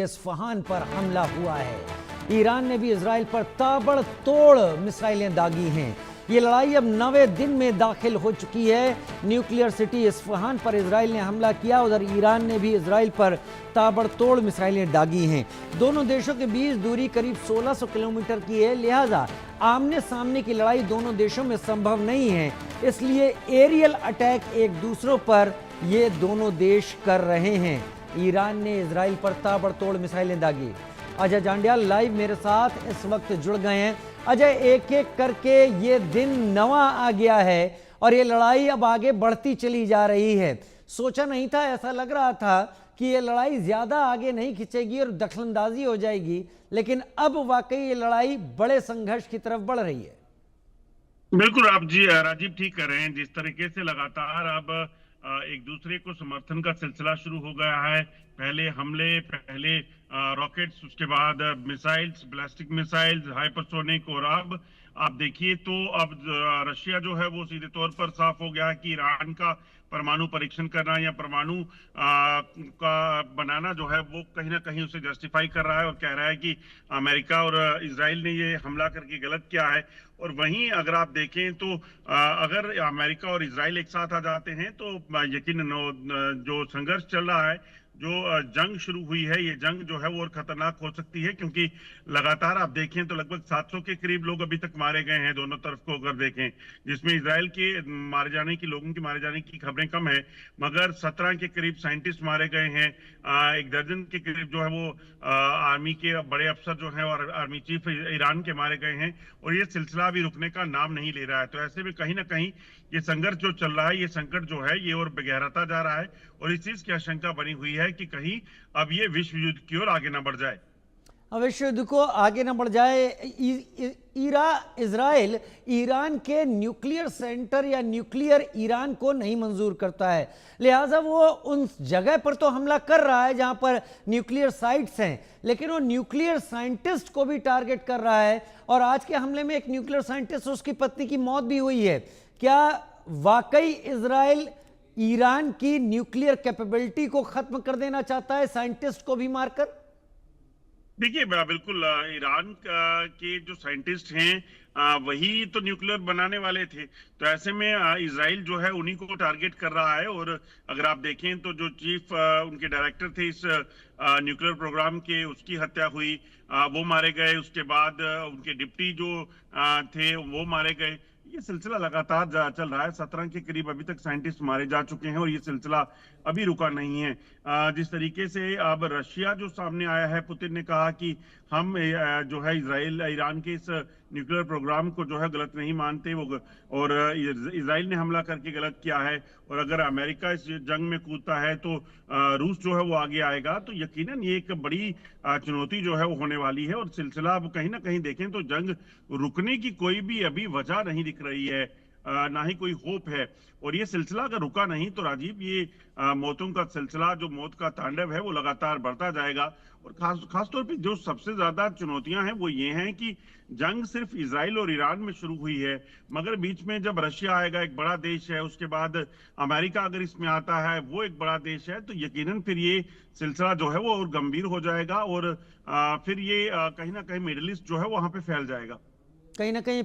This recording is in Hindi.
इस्फहान पर हमला हुआ है। ईरान ने भी इजराइल पर ताबड़तोड़ मिसाइलें दागी हैं। ये लड़ाई अब 9वें दिन में दाखिल हो चुकी है। न्यूक्लियर सिटी इस्फहान पर इजराइल ने हमला किया, उधर ईरान ने भी इजराइल पर ताबड़तोड़ मिसाइलें दागी हैं। दोनों देशों के बीच दूरी करीब 1600 किलोमीटर की है, लिहाजा आमने सामने की लड़ाई दोनों देशों में संभव नहीं है। इसलिए एरियल अटैक एक दूसरों पर ये दोनों देश कर रहे हैं। ईरान ने इजराइल पर ताबड़तोड़ मिसाइलें दागी। अजय जांडियाल लाइव मेरे साथ इस वक्त जुड़ गए हैं। अजय, एक एक करके ये दिन नवा आ गया है और ये लड़ाई अब आगे बढ़ती चली जा रही है। सोचा नहीं था, ऐसा लग रहा था कि ये लड़ाई ज्यादा आगे नहीं खिंचेगी और दखलंदाजी हो जाएगी, लेकिन अब वाकई ये लड़ाई बड़े संघर्ष की तरफ बढ़ रही है। बिल्कुल, आप जी राजीव ठीक कर रहे हैं। जिस तरीके से लगातार अब एक दूसरे को समर्थन का सिलसिला शुरू हो गया है। पहले हमले, पहले रॉकेट्स, उसके बाद मिसाइल्स, बैलिस्टिक मिसाइल्स, हाइपरसोनिक, और अब आप देखिए तो अब रशिया जो है वो सीधे तौर पर साफ हो गया है कि ईरान का परमाणु परीक्षण करना या परमाणु का बनाना जो है वो कहीं ना कहीं उसे जस्टिफाई कर रहा है और कह रहा है कि अमेरिका और इजराइल ने ये हमला करके गलत किया है। और वहीं अगर आप देखें तो अगर अमेरिका और इजराइल एक साथ आ जाते हैं तो यकीनन जो संघर्ष चल रहा है, जो जंग शुरू हुई है, ये जंग जो है वो और खतरनाक हो सकती है, क्योंकि लगातार आप देखें तो लगभग 700 के करीब लोग अभी तक मारे गए हैं दोनों तरफ को अगर देखें, जिसमें इजराइल के मारे जाने की, लोगों के मारे जाने की खबरें कम है, मगर 17 के करीब साइंटिस्ट मारे गए हैं। एक दर्जन के करीब जो है वो आर्मी के बड़े अफसर जो हैं और आर्मी चीफ ईरान के मारे गए हैं, और ये सिलसिला अभी रुकने का नाम नहीं ले रहा है। तो ऐसे में कहीं ना कहीं ये संघर्ष जो चल रहा है, ये संकट जो है ये और गहराता जा रहा है, और इस चीज की आशंका बनी हुई है कि कहीं अब ये विश्व युद्ध की ओर आगे ना बढ़ जाए। अब विश्व युद्ध को आगे न बढ़ जाए। इजराइल ईरान के न्यूक्लियर सेंटर या न्यूक्लियर ईरान को नहीं मंजूर करता है, लिहाजा वो उन जगह पर तो हमला कर रहा है जहां पर न्यूक्लियर साइट्स हैं, लेकिन वो न्यूक्लियर साइंटिस्ट को भी टारगेट कर रहा है। और आज के हमले में एक न्यूक्लियर साइंटिस्ट, उसकी पत्नी की मौत भी हुई है। क्या वाकई इजराइल ईरान की न्यूक्लियर कैपेबिलिटी को खत्म कर देना चाहता है, साइंटिस्ट को भी मारकर? देखिए, बिल्कुल, ईरान के जो साइंटिस्ट हैं वही तो न्यूक्लियर बनाने वाले थे। तो ऐसे में इजराइल जो है उन्हीं को टारगेट कर रहा है। और अगर आप देखें तो जो चीफ उनके डायरेक्टर थे इस न्यूक्लियर प्रोग्राम के, उसकी हत्या हुई, वो मारे गए। उसके बाद उनके डिप्टी जो थे वो मारे गए। ये सिलसिला लगातार चल रहा है। 17 के करीब अभी तक साइंटिस्ट मारे जा चुके हैं और ये सिलसिला अभी रुका नहीं है। जिस तरीके से अब रशिया जो सामने आया है, पुतिन ने कहा कि हम जो है इजराइल ईरान के इस न्यूक्लियर प्रोग्राम को जो है गलत नहीं मानते, वो और इजराइल ने हमला करके गलत किया है, और अगर अमेरिका इस जंग में कूदता है तो रूस जो है वो आगे आएगा। तो यकीनन ये एक बड़ी चुनौती जो है वो होने वाली है, और सिलसिला अब कहीं ना कहीं देखें तो जंग रुकने की कोई भी अभी वजह नहीं दिख रही है, ना ही कोई होप है। और ये सिलसिला अगर रुका नहीं तो राजीव, ये मौतों का सिलसिला, जो मौत का तांडव है वो लगातार बढ़ता जाएगा। और खास तौर पे जो सबसे ज्यादा चुनौतियां हैं वो ये हैं कि जंग सिर्फ इजराइल और ईरान में शुरू हुई है, मगर बीच में जब रशिया आएगा, एक बड़ा देश है, उसके बाद अमेरिका अगर इसमें आता है, वो एक बड़ा देश है, तो यकीनन फिर ये सिलसिला जो है वो और गंभीर हो जाएगा, और फिर ये कहीं ना कहीं मिडिल ईस्ट जो है वहां पे फैल जाएगा। कहीं ना कहीं